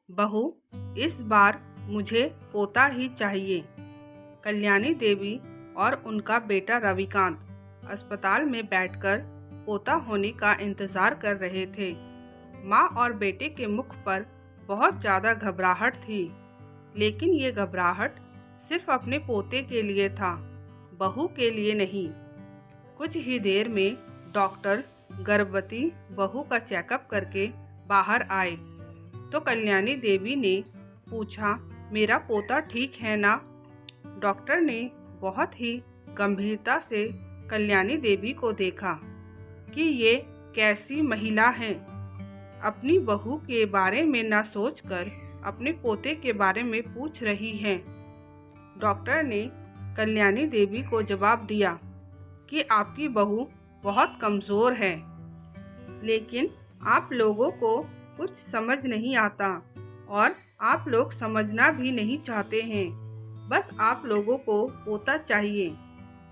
बहू, इस बार मुझे पोता ही चाहिए। कल्याणी देवी और उनका बेटा रविकांत अस्पताल में बैठकर पोता होने का इंतज़ार कर रहे थे। माँ और बेटे के मुख पर बहुत ज़्यादा घबराहट थी, लेकिन ये घबराहट सिर्फ अपने पोते के लिए था, बहू के लिए नहीं। कुछ ही देर में डॉक्टर गर्भवती बहू का चेकअप करके बाहर आए तो कल्याणी देवी ने पूछा, मेरा पोता ठीक है ना? डॉक्टर ने बहुत ही गंभीरता से कल्याणी देवी को देखा कि ये कैसी महिला हैं, अपनी बहू के बारे में न सोचकर अपने पोते के बारे में पूछ रही हैं। डॉक्टर ने कल्याणी देवी को जवाब दिया कि आपकी बहू बहुत कमज़ोर है, लेकिन आप लोगों को कुछ समझ नहीं आता और आप लोग समझना भी नहीं चाहते हैं। बस आप लोगों को पोता चाहिए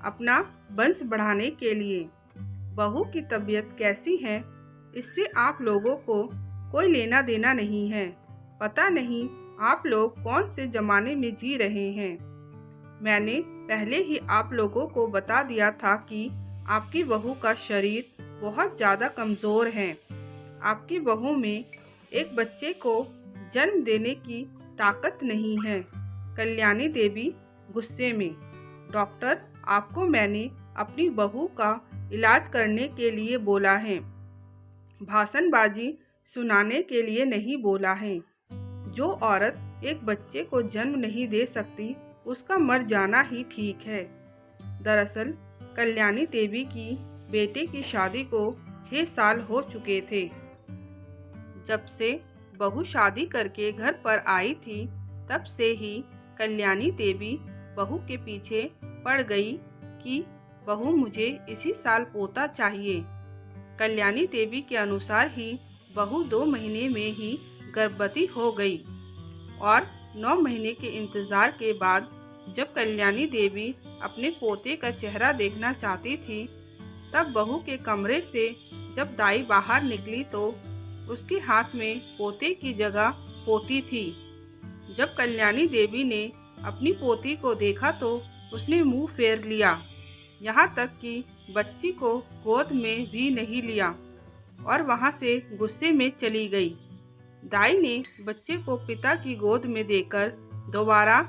अपना वंश बढ़ाने के लिए। बहू की तबीयत कैसी है, इससे आप लोगों को कोई लेना देना नहीं है। पता नहीं आप लोग कौन से ज़माने में जी रहे हैं। मैंने पहले ही आप लोगों को बता दिया था कि आपकी बहू का शरीर बहुत ज़्यादा कमज़ोर है। आपकी बहू में एक बच्चे को जन्म देने की ताकत नहीं है। कल्याणी देवी गुस्से में, डॉक्टर, आपको मैंने अपनी बहू का इलाज करने के लिए बोला है, भाषणबाजी सुनाने के लिए नहीं बोला है। जो औरत एक बच्चे को जन्म नहीं दे सकती, उसका मर जाना ही ठीक है। दरअसल कल्याणी देवी की बेटे की शादी को 6 साल हो चुके थे। जब से बहू शादी करके घर पर आई थी, तब से ही कल्याणी देवी बहू के पीछे पड़ गई कि बहू, मुझे इसी साल पोता चाहिए। कल्याणी देवी के अनुसार ही बहू 2 महीने में ही गर्भवती हो गई और 9 महीने के इंतज़ार के बाद जब कल्याणी देवी अपने पोते का चेहरा देखना चाहती थी, तब बहू के कमरे से जब दाई बाहर निकली तो उसके हाथ में पोते की जगह पोती थी। जब कल्याणी देवी ने अपनी पोती को देखा तो उसने मुंह फेर लिया, यहाँ तक कि बच्ची को गोद में भी नहीं लिया और वहाँ से गुस्से में चली गई। दाई ने बच्चे को पिता की गोद में देकर दोबारा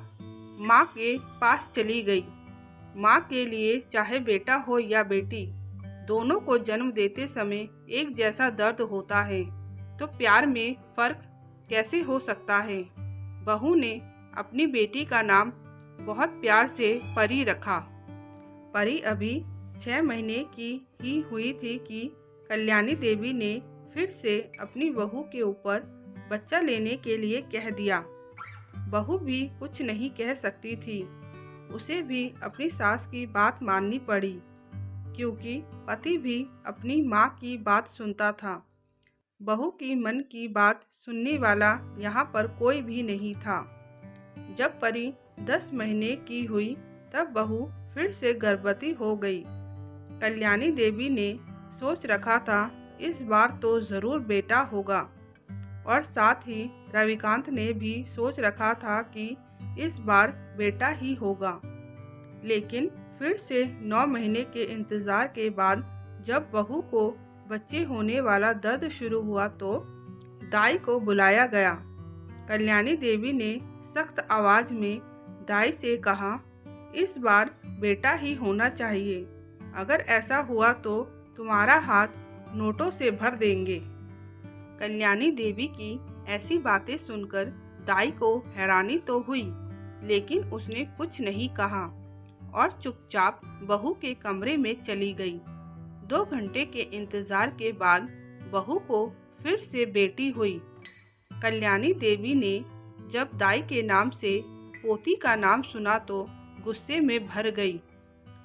माँ के पास चली गई। माँ के लिए चाहे बेटा हो या बेटी, दोनों को जन्म देते समय एक जैसा दर्द होता है, तो प्यार में फ़र्क कैसे हो सकता है? बहू ने अपनी बेटी का नाम बहुत प्यार से परी रखा। परी अभी 6 महीने की ही हुई थी कि कल्याणी देवी ने फिर से अपनी बहू के ऊपर बच्चा लेने के लिए कह दिया। बहू भी कुछ नहीं कह सकती थी, उसे भी अपनी सास की बात माननी पड़ी, क्योंकि पति भी अपनी माँ की बात सुनता था। बहू की मन की बात सुनने वाला यहाँ पर कोई भी नहीं था। जब परी 10 महीने की हुई, तब बहू फिर से गर्भवती हो गई। कल्याणी देवी ने सोच रखा था इस बार तो ज़रूर बेटा होगा, और साथ ही रविकांत ने भी सोच रखा था कि इस बार बेटा ही होगा। लेकिन फिर से 9 महीने के इंतज़ार के बाद जब बहू को बच्चे होने वाला दर्द शुरू हुआ तो दाई को बुलाया गया। कल्याणी देवी ने सख्त आवाज़ में दाई से कहा, इस बार बेटा ही होना चाहिए। अगर ऐसा हुआ तो तुम्हारा हाथ नोटों से भर देंगे। कल्याणी देवी की ऐसी बातें सुनकर दाई को हैरानी तो हुई, लेकिन उसने कुछ नहीं कहा और चुपचाप बहू के कमरे में चली गई। 2 घंटे के इंतज़ार के बाद बहू को फिर से बेटी हुई। कल्याणी देवी ने जब दाई के नाम से पोती का नाम सुना तो गुस्से में भर गई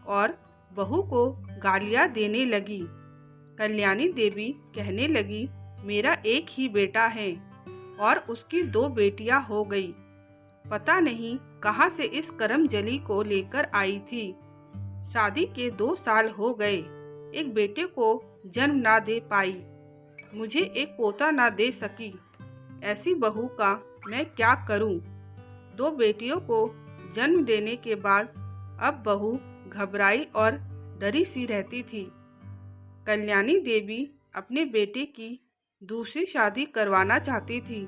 और बहू को गालियाँ देने लगी। कल्याणी देवी कहने लगी, मेरा एक ही बेटा है और उसकी 2 बेटियां हो गई। पता नहीं कहाँ से इस करमजली को लेकर आई थी। शादी के 2 साल हो गए, एक बेटे को जन्म ना दे पाई, मुझे एक पोता ना दे सकी। ऐसी बहू का मैं क्या करूं? 2 बेटियों को जन्म देने के बाद अब बहू घबराई और डरी सी रहती थी। कल्याणी देवी अपने बेटे की दूसरी शादी करवाना चाहती थी,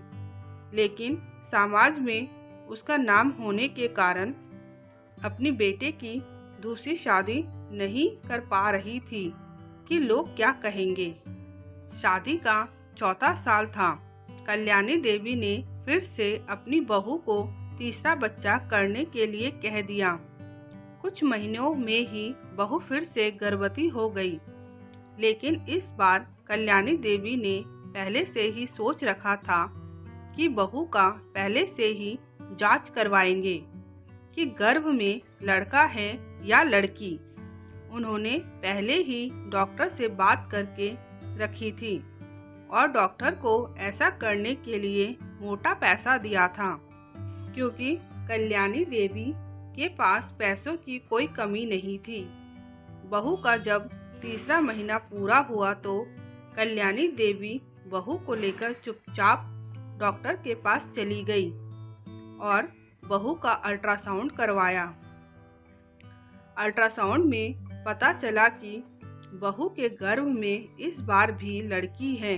लेकिन समाज में उसका नाम होने के कारण अपने बेटे की दूसरी शादी नहीं कर पा रही थी कि लोग क्या कहेंगे। शादी का चौथा साल था। कल्याणी देवी ने फिर से अपनी बहू को तीसरा बच्चा करने के लिए कह दिया। कुछ महीनों में ही बहू फिर से गर्भवती हो गई, लेकिन इस बार कल्याणी देवी ने पहले से ही सोच रखा था कि बहू का पहले से ही जांच करवाएंगे कि गर्भ में लड़का है या लड़की। उन्होंने पहले ही डॉक्टर से बात करके रखी थी और डॉक्टर को ऐसा करने के लिए मोटा पैसा दिया था, क्योंकि कल्याणी देवी के पास पैसों की कोई कमी नहीं थी। बहू का जब तीसरा महीना पूरा हुआ तो कल्याणी देवी बहू को लेकर चुपचाप डॉक्टर के पास चली गई और बहू का अल्ट्रासाउंड करवाया। अल्ट्रासाउंड में पता चला कि बहू के गर्भ में इस बार भी लड़की है।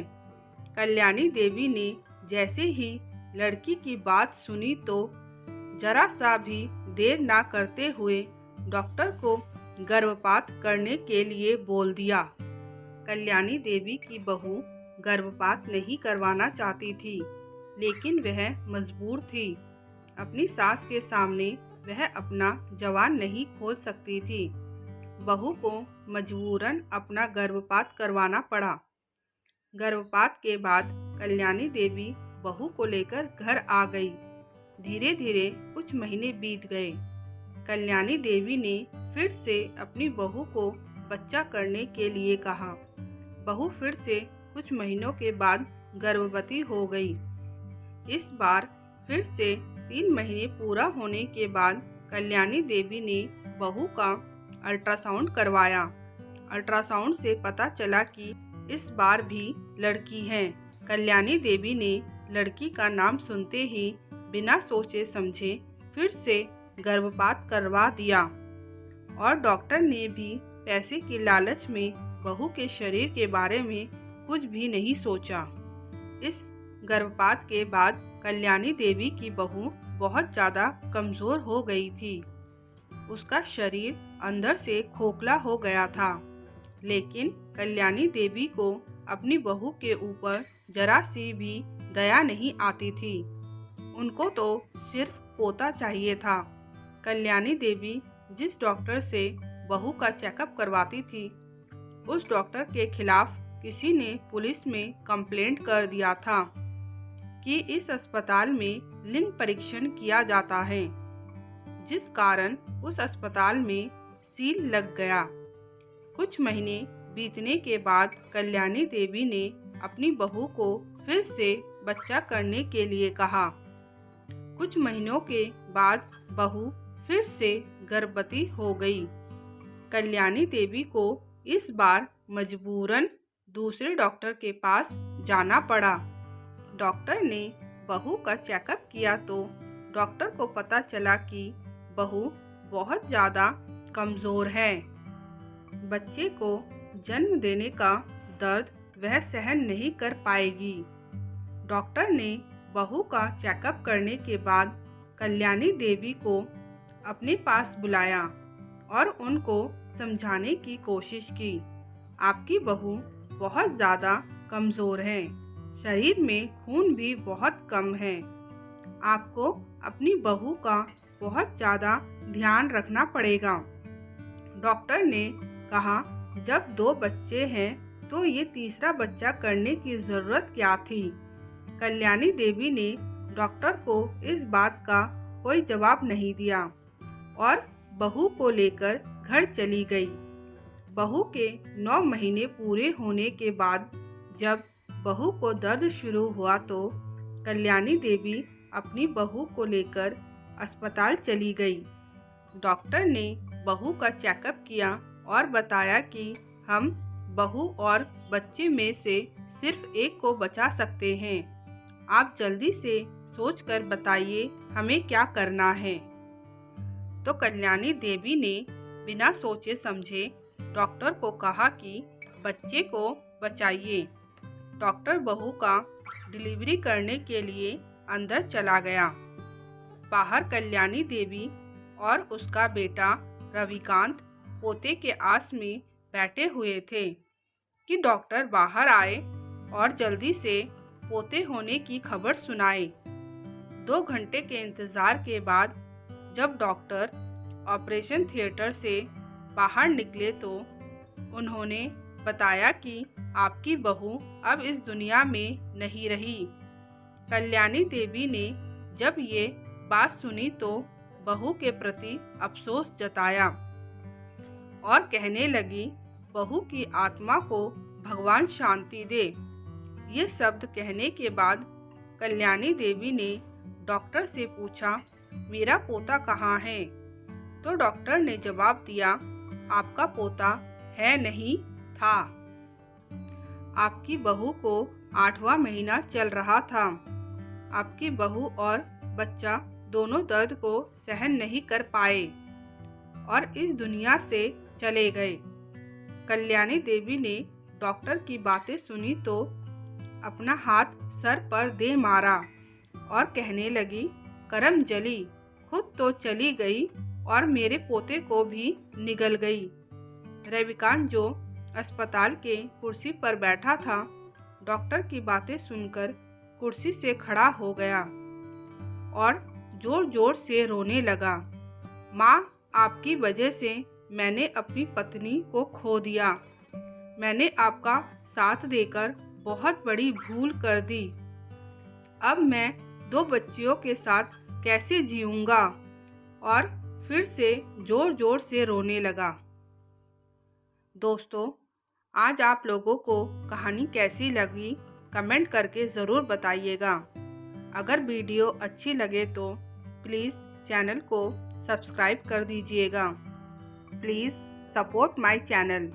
कल्याणी देवी ने जैसे ही लड़की की बात सुनी तो जरा सा भी देर ना करते हुए डॉक्टर को गर्भपात करने के लिए बोल दिया। कल्याणी देवी की बहू गर्भपात नहीं करवाना चाहती थी, लेकिन वह मजबूर थी। अपनी सास के सामने वह अपना जवान नहीं खोल सकती थी। बहू को मजबूरन अपना गर्भपात करवाना पड़ा। गर्भपात के बाद कल्याणी देवी बहू को लेकर घर आ गई। धीरे धीरे कुछ महीने बीत गए। कल्याणी देवी ने फिर से अपनी बहू को बच्चा करने के लिए कहा। बहू फिर से कुछ महीनों के बाद गर्भवती हो गई। इस बार फिर से 3 महीने पूरा होने के बाद कल्याणी देवी ने बहू का अल्ट्रासाउंड करवाया। अल्ट्रासाउंड से पता चला कि इस बार भी लड़की है। कल्याणी देवी ने लड़की का नाम सुनते ही बिना सोचे समझे फिर से गर्भपात करवा दिया और डॉक्टर ने भी पैसे की लालच में बहू के शरीर के बारे में कुछ भी नहीं सोचा। इस गर्भपात के बाद कल्याणी देवी की बहू बहुत ज़्यादा कमज़ोर हो गई थी। उसका शरीर अंदर से खोखला हो गया था, लेकिन कल्याणी देवी को अपनी बहू के ऊपर जरा सी भी दया नहीं आती थी। उनको तो सिर्फ पोता चाहिए था। कल्याणी देवी जिस डॉक्टर से बहू का चेकअप करवाती थी, उस डॉक्टर के खिलाफ किसी ने पुलिस में कंप्लेंट कर दिया था कि इस अस्पताल में लिंग परीक्षण किया जाता है, जिस कारण उस अस्पताल में सील लग गया। कुछ महीने बीतने के बाद कल्याणी देवी ने अपनी बहू को फिर से बच्चा करने के लिए कहा। कुछ महीनों के बाद बहू फिर से गर्भवती हो गई। कल्याणी देवी को इस बार मजबूरन दूसरे डॉक्टर के पास जाना पड़ा। डॉक्टर ने बहू का चेकअप किया तो डॉक्टर को पता चला कि बहू बहुत ज़्यादा कमज़ोर है। बच्चे को जन्म देने का दर्द वह सहन नहीं कर पाएगी। डॉक्टर ने बहू का चेकअप करने के बाद कल्याणी देवी को अपने पास बुलाया और उनको समझाने की कोशिश की। आपकी बहू बहुत ज़्यादा कमज़ोर है, शरीर में खून भी बहुत कम है। आपको अपनी बहू का बहुत ज़्यादा ध्यान रखना पड़ेगा। डॉक्टर ने कहा, जब 2 बच्चे हैं तो ये तीसरा बच्चा करने की ज़रूरत क्या थी। कल्याणी देवी ने डॉक्टर को इस बात का कोई जवाब नहीं दिया और बहू को लेकर घर चली गई। बहू के 9 महीने पूरे होने के बाद जब बहू को दर्द शुरू हुआ तो कल्याणी देवी अपनी बहू को लेकर अस्पताल चली गई। डॉक्टर ने बहू का चेकअप किया और बताया कि हम बहू और बच्चे में से सिर्फ एक को बचा सकते हैं। आप जल्दी से सोचकर बताइए हमें क्या करना है। तो कल्याणी देवी ने बिना सोचे समझे डॉक्टर को कहा कि बच्चे को बचाइए। डॉक्टर बहू का डिलीवरी करने के लिए अंदर चला गया। बाहर कल्याणी देवी और उसका बेटा रविकांत पोते के आस में बैठे हुए थे कि डॉक्टर बाहर आए और जल्दी से पोते होने की खबर सुनाए। 2 घंटे के इंतज़ार के बाद जब डॉक्टर ऑपरेशन थिएटर से बाहर निकले तो उन्होंने बताया कि आपकी बहू अब इस दुनिया में नहीं रही। कल्याणी देवी ने जब ये बात सुनी तो बहू के प्रति अफसोस जताया और कहने लगी, बहू की आत्मा को भगवान शांति दे। ये शब्द कहने के बाद कल्याणी देवी ने डॉक्टर से पूछा, मेरा पोता कहाँ है? तो डॉक्टर ने जवाब दिया, आपका पोता है नहीं, था। आपकी बहू को 8वां महीना चल रहा था। आपकी बहू और बच्चा दोनों दर्द को सहन नहीं कर पाए और इस दुनिया से चले गए। कल्याणी देवी ने डॉक्टर की बातें सुनी तो अपना हाथ सर पर दे मारा और कहने लगी, करम जली, खुद तो चली गई और मेरे पोते को भी निगल गई। रविकांत जो अस्पताल के कुर्सी पर बैठा था, डॉक्टर की बातें सुनकर कुर्सी से खड़ा हो गया और जोर जोर से रोने लगा। माँ, आपकी वजह से मैंने अपनी पत्नी को खो दिया। मैंने आपका साथ देकर बहुत बड़ी भूल कर दी। अब मैं 2 बच्चियों के साथ कैसे जीऊँगा? और फिर से जोर जोर से रोने लगा। दोस्तों, आज आप लोगों को कहानी कैसी लगी कमेंट करके ज़रूर बताइएगा। अगर वीडियो अच्छी लगे तो प्लीज़ चैनल को सब्सक्राइब कर दीजिएगा। Please support my channel.